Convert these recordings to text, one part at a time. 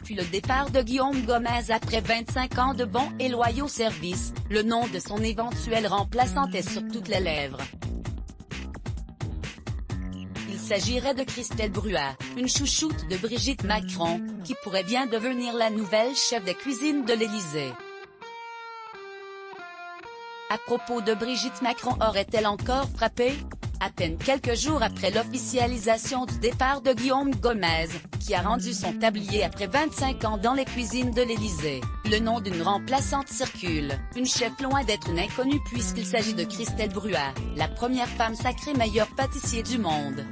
depuis le départ de Guillaume Gomez après 25 ans de bons et loyaux services, le nom de son éventuelle remplaçante est sur toutes les lèvres. Il s'agirait de Christelle Bruat, une chouchoute de Brigitte Macron, qui pourrait bien devenir la nouvelle chef des cuisines de l'Élysée. À propos de Brigitte Macron, aurait-elle encore frappé? À peine quelques jours après l'officialisation du départ de Guillaume Gomez, qui a rendu son tablier après 25 ans dans les cuisines de l'Élysée, le nom d'une remplaçante circule, une chef loin d'être une inconnue puisqu'il s'agit de Christelle Bruat, la première femme sacrée meilleure pâtissier du monde.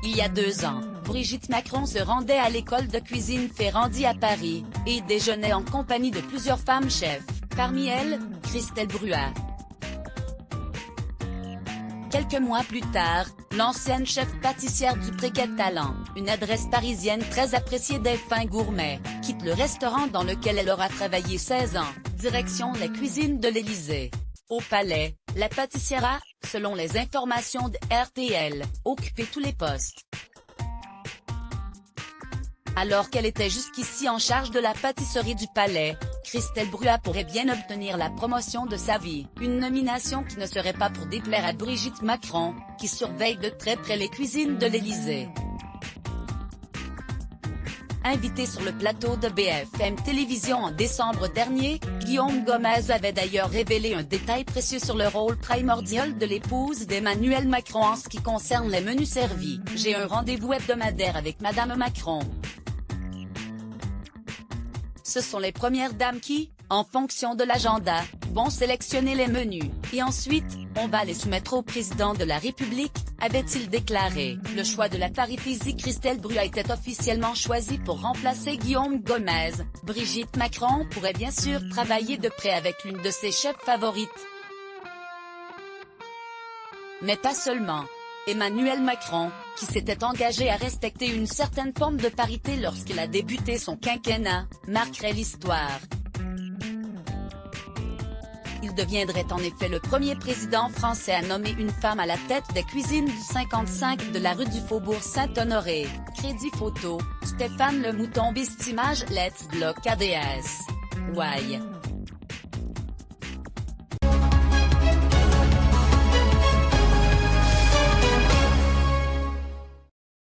Il y a 2 ans, Brigitte Macron se rendait à l'école de cuisine Ferrandi à Paris, et déjeunait en compagnie de plusieurs femmes chefs, parmi elles, Christelle Bruat. Quelques mois plus tard, l'ancienne chef pâtissière du Préquet Talent, une adresse parisienne très appréciée des fins gourmets, quitte le restaurant dans lequel elle aura travaillé 16 ans, direction les cuisines de l'Élysée. Au Palais, la pâtissière a, selon les informations de RTL, occupé tous les postes. Alors qu'elle était jusqu'ici en charge de la pâtisserie du Palais, Christelle Bruat pourrait bien obtenir la promotion de sa vie, une nomination qui ne serait pas pour déplaire à Brigitte Macron, qui surveille de très près les cuisines de l'Élysée. Invité sur le plateau de BFM Télévision en décembre dernier, Guillaume Gomez avait d'ailleurs révélé un détail précieux sur le rôle primordial de l'épouse d'Emmanuel Macron en ce qui concerne les menus servis. « J'ai un rendez-vous hebdomadaire avec Madame Macron. Ce sont les premières dames qui, en fonction de l'agenda, vont sélectionner les menus, et ensuite, on va les soumettre au président de la République », avait-il déclaré. Le choix de la paritésie Christelle Bruat était officiellement choisi pour remplacer Guillaume Gomez. Brigitte Macron pourrait bien sûr travailler de près avec l'une de ses chefs favorites. Mais pas seulement. Emmanuel Macron, qui s'était engagé à respecter une certaine forme de parité lorsqu'il a débuté son quinquennat, marquerait l'histoire. Il deviendrait en effet le premier président français à nommer une femme à la tête des cuisines du 55 de la rue du Faubourg Saint-Honoré. Crédit photo, Stéphane Le Mouton. Best Image. Let's Block ADS. Why?